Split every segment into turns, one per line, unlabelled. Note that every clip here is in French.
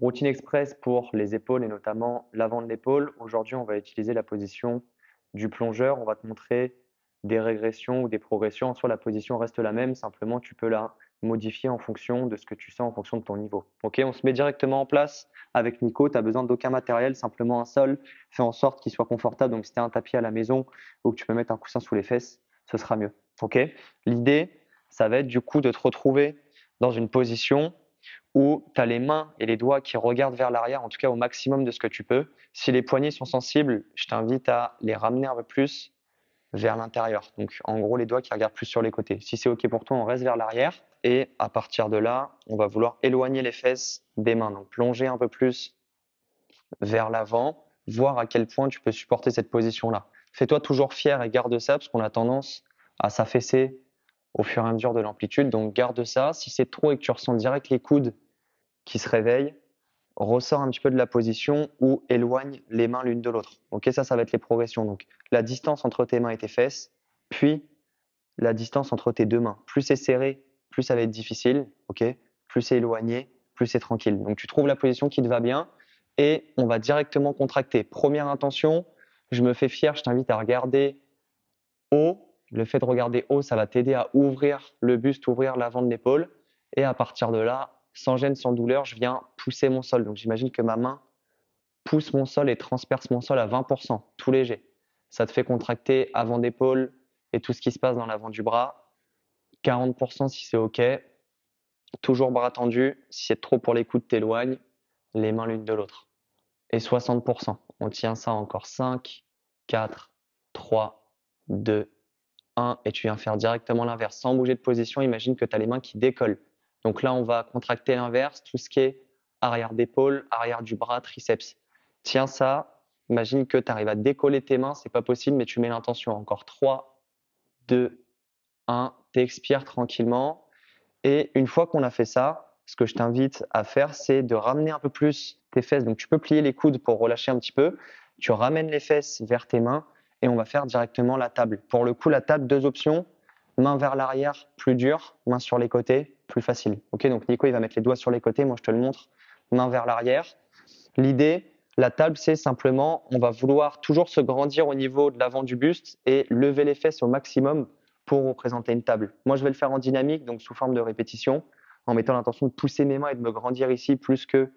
Routine express pour les épaules et notamment l'avant de l'épaule. Aujourd'hui, on va utiliser la position du plongeur. On va te montrer des régressions ou des progressions. En soi, la position reste la même, simplement tu peux la modifier en fonction de ce que tu sens, en fonction de ton niveau. Ok, on se met directement en place avec Nico. Tu n'as besoin d'aucun matériel, simplement un sol. Fais en sorte qu'il soit confortable. Donc, si tu as un tapis à la maison ou que tu peux mettre un coussin sous les fesses, ce sera mieux. Ok, l'idée, ça va être du coup de te retrouver dans une position où tu as les mains et les doigts qui regardent vers l'arrière, en tout cas au maximum de ce que tu peux. Si les poignets sont sensibles, je t'invite à les ramener un peu plus vers l'intérieur. Donc en gros, les doigts qui regardent plus sur les côtés. Si c'est OK pour toi, on reste vers l'arrière. Et à partir de là, on va vouloir éloigner les fesses des mains. Donc plonger un peu plus vers l'avant, voir à quel point tu peux supporter cette position-là. Fais-toi toujours fier et garde ça, parce qu'on a tendance à s'affaisser au fur et à mesure de l'amplitude. Donc garde ça. Si c'est trop et que tu ressens direct les coudes qui se réveille, ressort un petit peu de la position ou éloigne les mains l'une de l'autre. Ok, ça va être les progressions. Donc, la distance entre tes mains et tes fesses, puis la distance entre tes deux mains. Plus c'est serré, plus ça va être difficile. Ok, plus c'est éloigné, plus c'est tranquille. Donc, tu trouves la position qui te va bien et on va directement contracter. Première intention, je me fais fier, je t'invite à regarder haut. Le fait de regarder haut, ça va t'aider à ouvrir le buste, ouvrir l'avant de l'épaule. Et à partir de là, sans gêne, sans douleur, je viens pousser mon sol. Donc j'imagine que ma main pousse mon sol et transperce mon sol à 20%, tout léger. Ça te fait contracter avant d'épaule et tout ce qui se passe dans l'avant du bras. 40% si c'est OK. Toujours bras tendu. Si c'est trop pour les coudes, t'éloignes. Les mains l'une de l'autre. Et 60%. On tient ça encore 5, 4, 3, 2, 1. Et tu viens faire directement l'inverse. Sans bouger de position, imagine que tu as les mains qui décollent. Donc là, on va contracter l'inverse, tout ce qui est arrière d'épaule, arrière du bras, triceps. Tiens ça, imagine que tu arrives à décoller tes mains, c'est pas possible, mais tu mets l'intention. Encore 3, 2, 1. T'expires tranquillement. Et une fois qu'on a fait ça, ce que je t'invite à faire, c'est de ramener un peu plus tes fesses. Donc tu peux plier les coudes pour relâcher un petit peu. Tu ramènes les fesses vers tes mains et on va faire directement la table. Pour le coup, la table, deux options. Main vers l'arrière, plus dur. Main sur les côtés, plus facile. Ok, donc Nico, il va mettre les doigts sur les côtés. Moi, je te le montre. Main vers l'arrière. L'idée, la table, c'est simplement, on va vouloir toujours se grandir au niveau de l'avant du buste et lever les fesses au maximum pour représenter une table. Moi, je vais le faire en dynamique, donc sous forme de répétition, en mettant l'intention de pousser mes mains et de me grandir ici plus que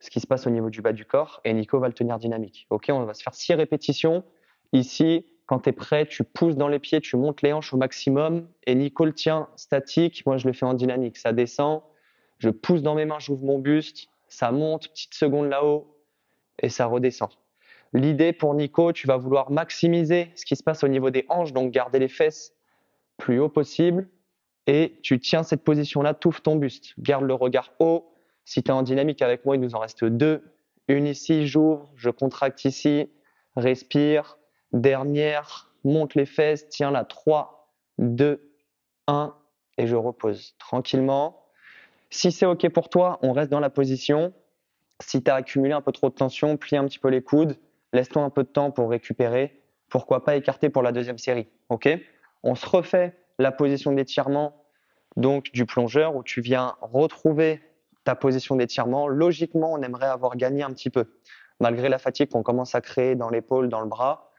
ce qui se passe au niveau du bas du corps. Et Nico va le tenir dynamique. Ok, on va se faire 6 répétitions. Ici, quand tu es prêt, tu pousses dans les pieds, tu montes les hanches au maximum. Et Nico le tient statique. Moi, je le fais en dynamique. Ça descend. Je pousse dans mes mains, j'ouvre mon buste. Ça monte, petite seconde là-haut. Et ça redescend. L'idée pour Nico, tu vas vouloir maximiser ce qui se passe au niveau des hanches, donc garder les fesses plus haut possible. Et tu tiens cette position-là, t'ouvres ton buste. Garde le regard haut. Si tu es en dynamique avec moi, il nous en reste 2. Une ici, j'ouvre, je contracte ici, respire. Dernière, monte les fesses, tiens là, 3, 2, 1, et je repose tranquillement. Si c'est OK pour toi, on reste dans la position. Si tu as accumulé un peu trop de tension, plie un petit peu les coudes, laisse-toi un peu de temps pour récupérer. Pourquoi pas écarter pour la deuxième série. OK? On se refait la position d'étirement donc du plongeur où tu viens retrouver ta position d'étirement. Logiquement, on aimerait avoir gagné un petit peu. Malgré la fatigue qu'on commence à créer dans l'épaule, dans le bras,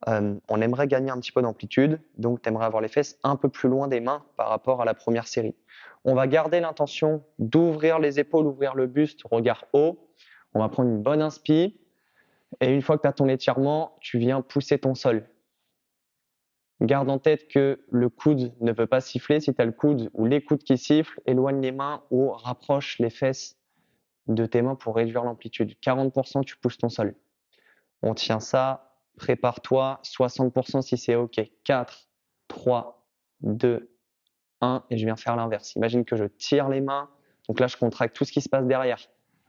on aimerait gagner un petit peu d'amplitude. Donc, tu aimerais avoir les fesses un peu plus loin des mains par rapport à la première série. On va garder l'intention d'ouvrir les épaules, ouvrir le buste, regard haut. On va prendre une bonne inspi. Et une fois que tu as ton étirement, tu viens pousser ton sol. Garde en tête que le coude ne veut pas siffler. Si tu as le coude ou les coudes qui sifflent, éloigne les mains ou rapproche les fesses de tes mains pour réduire l'amplitude. 40%, tu pousses ton sol. On tient ça. Prépare-toi. 60% si c'est OK. 4, 3, 2, 1. Et je viens faire l'inverse. Imagine que je tire les mains. Donc là, je contracte tout ce qui se passe derrière.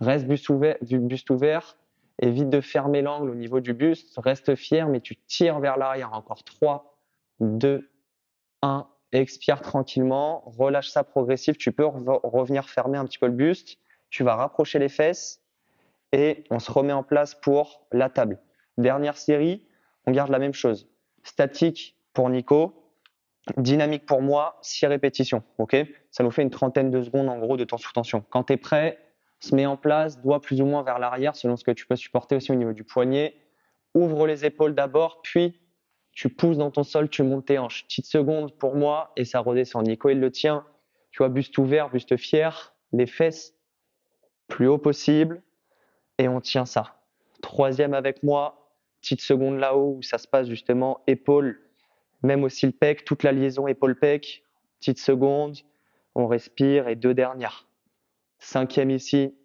Reste buste ouvert. Évite de fermer l'angle au niveau du buste. Reste fier, mais tu tires vers l'arrière. Encore 3, 2, 1. Expire tranquillement. Relâche ça progressif. Tu peux revenir fermer un petit peu le buste. Tu vas rapprocher les fesses et on se remet en place pour la table. Dernière série, on garde la même chose. Statique pour Nico, dynamique pour moi, 6 répétitions. Okay, ça nous fait une trentaine de secondes en gros de temps sous tension. Quand tu es prêt, se met en place, doigt plus ou moins vers l'arrière, selon ce que tu peux supporter aussi au niveau du poignet. Ouvre les épaules d'abord, puis tu pousses dans ton sol, tu montes tes hanches. Petite seconde pour moi et ça redescend. Nico, il le tient. Tu vois, buste ouvert, buste fier, les fesses plus haut possible et on tient ça. Troisième avec moi, petite seconde là-haut où ça se passe justement épaule, même aussi le pec, toute la liaison épaule-pec. Petite seconde, on respire et deux dernières. Cinquième ici,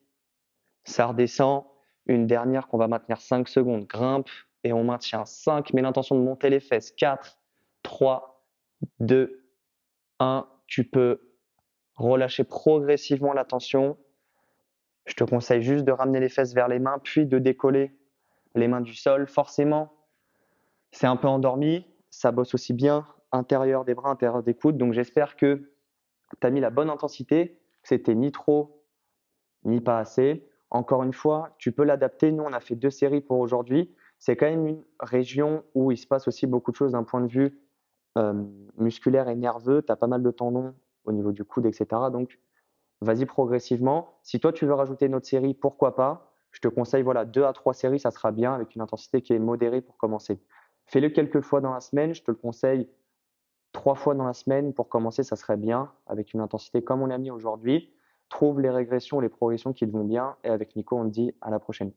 ça redescend. Une dernière qu'on va maintenir 5 secondes. Grimpe et on maintient 5. Mets l'intention de monter les fesses. 4, 3, 2, 1. Tu peux relâcher progressivement la tension. Je te conseille juste de ramener les fesses vers les mains, puis de décoller les mains du sol. Forcément, c'est un peu endormi. Ça bosse aussi bien intérieur des bras, intérieur des coudes. Donc j'espère que tu as mis la bonne intensité, que c'était ni trop ni pas assez. Encore une fois, tu peux l'adapter. Nous, on a fait 2 séries pour aujourd'hui. C'est quand même une région où il se passe aussi beaucoup de choses d'un point de vue musculaire et nerveux. Tu as pas mal de tendons au niveau du coude, etc. Donc, vas-y progressivement. Si toi, tu veux rajouter une autre série, pourquoi pas. Je te conseille 2 à 3 séries, ça sera bien avec une intensité qui est modérée pour commencer. Fais-le quelques fois dans la semaine. Je te le conseille 3 fois dans la semaine pour commencer, ça serait bien avec une intensité comme on a mis aujourd'hui. Trouve les régressions, les progressions qui te vont bien et avec Nico, on te dit à la prochaine.